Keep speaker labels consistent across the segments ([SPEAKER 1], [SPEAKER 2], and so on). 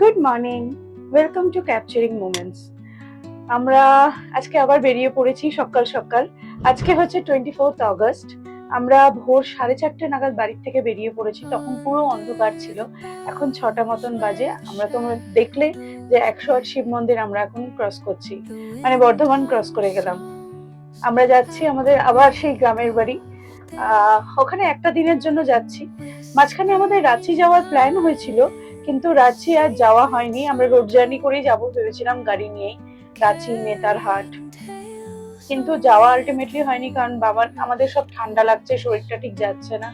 [SPEAKER 1] Good morning, welcome to capturing moments. আমরা আজকে আবার বেরিয়ে পড়েছি সকাল সকাল। আজকে হচ্ছে 24th অগস্ট। আমরা ভোর 4:30 নাগাদ বাড়ির থেকে বেরিয়ে পড়েছি, তখন পুরো অন্ধকার ছিল। এখন 6টা মতন বাজে। আমরা তোমরা দেখলে যে 108 শিব মন্দির আমরা এখন ক্রস করছি, মানে বর্ধমান ক্রস করে গেলাম। আমরা যাচ্ছি আমাদের আবার সেই গ্রামের বাড়ি। ওখানে একটা দিনের জন্য যাচ্ছি। মাঝখানে আমাদের রাঁচি যাওয়ার প্ল্যান হয়েছিল, কিন্তু রাঁচি আর যাওয়া হয়নি। আমরা রোড জার্নি করেই যাবো ভেবেছিলাম, গাড়ি নিয়েই, রাঁচি নেতারহাট। কিন্তু যাওয়া আলটিমেটলি হয়নি, কারণ বাবার আমাদের সব ঠান্ডা লাগছে, শরীরটা ঠিক যাচ্ছে না।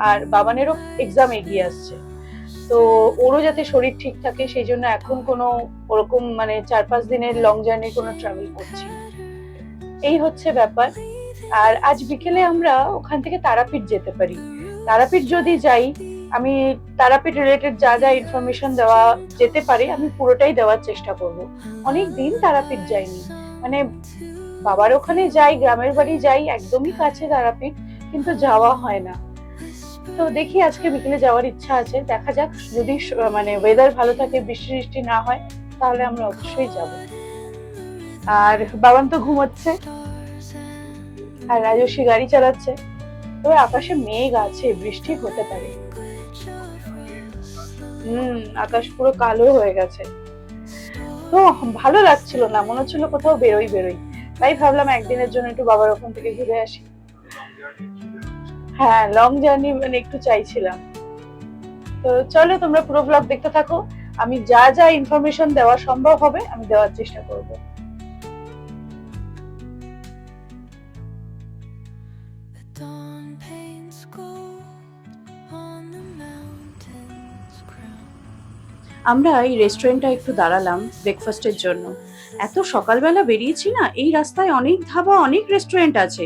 [SPEAKER 1] আর বাবানেরও এক্সাম এগিয়ে আসছে, তো ওরও যাতে শরীর ঠিক থাকে সেই জন্য এখন কোনো ওরকম মানে 4-5 দিনের লং জার্নি কোনো ট্রাভেল করছি। এই হচ্ছে ব্যাপার। আর আজ বিকেলে আমরা ওখান থেকে তারাপীঠ যেতে পারি। তারাপীঠ যদি যাই, আমি তারাপীঠ রিলেটেড যা যা ইনফরমেশন দেওয়া যেতে পারে আমি পুরোটাই দেওয়ার চেষ্টা করব। অনেক দিন তারাপীঠ যাইনি, মানে বাবার ওখানে যাই, গ্রামের বাড়ি যাই, একদমই কাছে তারাপীঠ, কিন্তু যাওয়া হয় না। তো দেখি আজকে বিকেলে যাওয়ার ইচ্ছা আছে, দেখা যাক। যদি মানে ওয়েদার ভালো থাকে, বৃষ্টি বৃষ্টি না হয়, তাহলে আমরা অবশ্যই যাব। আর বাবান তো ঘুমোচ্ছে, আর রাজস্বী গাড়ি চালাচ্ছে। তবে আকাশে মেঘ আছে, বৃষ্টি হতে পারে। আকাশ পুরো কালো হয়ে গেছে। তো ভালো লাগছিল না, মনে হচ্ছিল কোথাও বেরোই। তাই ভাবলাম একদিনের জন্য একটু বাবার ওখান থেকে ঘুরে আসি। হ্যাঁ, লং জার্নি মানে একটু চাইছিলাম। তো চলো তোমরা পুরো ব্লগ দেখতে থাকো। আমি যা যা ইনফরমেশন দেওয়া সম্ভব হবে আমি দেওয়ার চেষ্টা করব। আমরা এই রেস্টুরেন্টটা একটু দাঁড়ালাম ব্রেকফাস্টের জন্য। এত সকালবেলা বেরিয়েছি না, এই রাস্তায় অনেক ধাবা, অনেক রেস্টুরেন্ট আছে,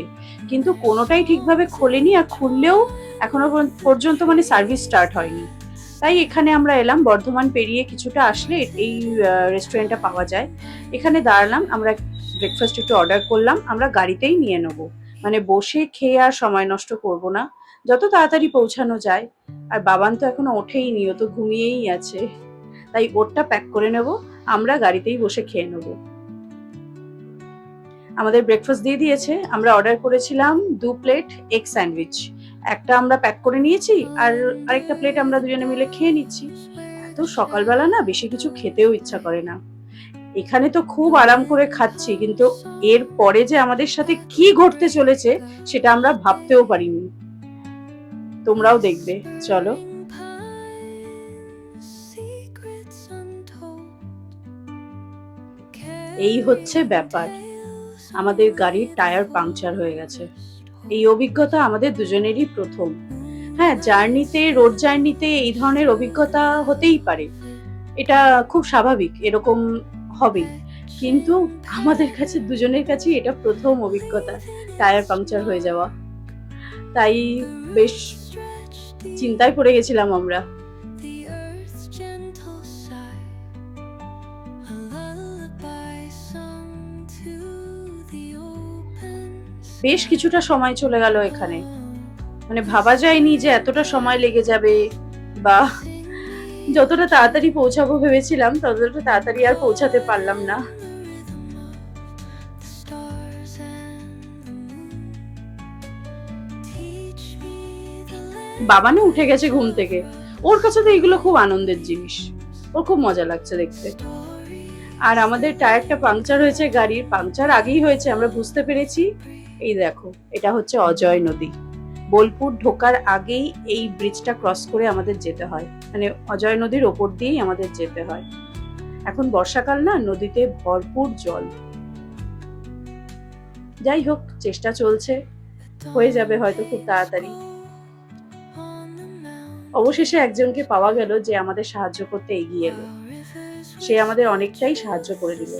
[SPEAKER 1] কিন্তু কোনোটাই ঠিকভাবে খোলেনি, আর খুললেও এখনো পর্যন্ত মানে সার্ভিস স্টার্ট হয়নি। তাই এখানে আমরা এলাম, বর্ধমান পেরিয়ে কিছুটা আসলে এই রেস্টুরেন্টটা পাওয়া যায়। এখানে দাঁড়ালাম, আমরা ব্রেকফাস্ট একটু অর্ডার করলাম। আমরা গাড়িতেই নিয়ে নেবো, মানে বসে খেয়ে আর সময় নষ্ট করব না, যত তাড়াতাড়ি পৌঁছানো যায়। আর বাবান তো এখনো ওঠেইনি, ও তো ঘুমিয়েই আছে, তাই ওরটা প্যাক করে নেব, আমরা গাড়িতেই বসে খেয়ে নেব। আমাদের ব্রেকফাস্ট দিয়ে দিয়েছে। আমরা অর্ডার করেছিলাম 2 প্লেট এগ স্যান্ডউইচ। একটা আমরা প্যাক করে নিয়েছি, আর আরেকটা প্লেট আমরা দুজনে মিলে খেয়ে নিচ্ছি। এত সকালবেলা না বেশি কিছু খেতেও ইচ্ছা করে না। এখানে তো খুব আরাম করে খাচ্ছি, কিন্তু এর পরে যে আমাদের সাথে কি ঘটতে চলেছে সেটা আমরা ভাবতেও পারিনি। তোমরাও দেখবে, চলো। এই হচ্ছে ব্যাপার, আমাদের গাড়ির টায়ার পাংচার হয়ে গেছে। এই অভিজ্ঞতা আমাদের দুজনেরই প্রথম। হ্যাঁ, জার্নিতে, রোড জার্নিতে এই ধরনের অভিজ্ঞতা হতেই পারে, এটা খুব স্বাভাবিক, এরকম হবেই। কিন্তু আমাদের কাছে দুজনের কাছে এটা প্রথম অভিজ্ঞতা, টায়ার পাংচার হয়ে যাওয়া। তাই বেশ চিন্তায় পড়ে গেছিলাম আমরা। বেশ কিছুটা সময় চলে গেল এখানে, মানে ভাবা যায়নি যে এতটা সময় লেগে যাবে, বা যতটা তাড়াতাড়ি পৌঁছাবো ভেবেছিলাম ততটা তাড়াতাড়ি আর পৌঁছাতে পারলাম না। বাবানে উঠে গেছে ঘুম থেকে, ওর কাছে তো এগুলো খুব আনন্দের জিনিস, ওর খুব মজা লাগছে দেখতে। আর আমাদের টায়ারটা পাংচার হয়েছে, গাড়ির পাংচার আগেই হয়েছে, আমরা বুঝতে পেরেছি। এই দেখো, এটা হচ্ছে অজয় নদী। বোলপুর ঢোকার আগেই এই ব্রিজটা ক্রস করে আমাদের যেতে হয়, মানে অজয় নদীর ওপর দিয়েই আমাদের যেতে হয়। এখন বর্ষাকাল না, নদীতে ভরপুর জল। যাই হোক, চেষ্টা চলছে, হয়ে যাবে হয়তো খুব তাড়াতাড়ি। অবশেষে একজনকে পাওয়া গেল যে আমাদের সাহায্য করতে এগিয়ে এলো। সে আমাদের অনেকটাই সাহায্য করে দিল।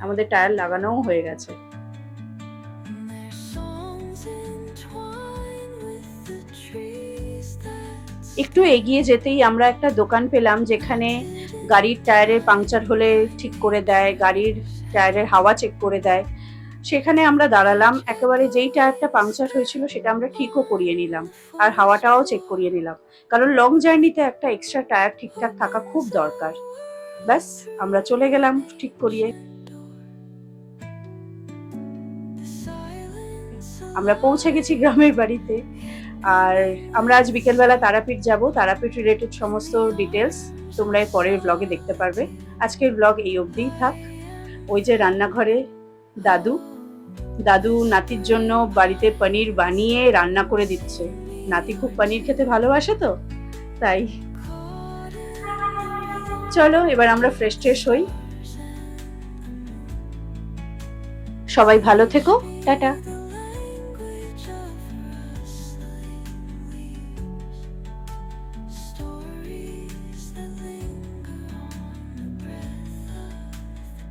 [SPEAKER 1] আমাদের টায়ার লাগানোও হয়ে গেছে। একটু এগিয়ে যেতেই আমরা একটা দোকান পেলাম, যেখানে গাড়ির টায়ারের পাংচার হলে ঠিক করে দেয়, গাড়ির টায়ারের হাওয়া চেক করে দেয়। সেখানে আমরা দাঁড়ালাম, একেবারে যেই টায়ারটা পাংচার হয়েছিল সেটা আমরা ঠিকও করিয়ে নিলাম, আর হাওয়াটাও চেক করিয়ে নিলাম, কারণ লং জার্নিতে একটা এক্সট্রা টায়ার ঠিকঠাক থাকা খুব দরকার। ব্যাস, আমরা চলে গেলাম ঠিক করিয়ে। আমরা পৌঁছে গেছি গ্রামের বাড়িতে। আর আমরা আজ বিকেলবেলা তারাপীঠ যাব, তারাপীঠ রিলেটেড সমস্ত ডিটেলস তোমরা এর পরের ব্লগে দেখতে পারবে। আজকের ব্লগ এই অবধিই থাক। ওই যে রান্নাঘরে দাদু দাদু নাতির জন্য বাড়িতে পনির বানিয়ে রান্না করে দিচ্ছে। নাতি খুব পনির খেতে ভালোবাসে, তো তাই। চলো এবার আমরা ফ্রেশ হই। সবাই ভালো থেকো, টাটা।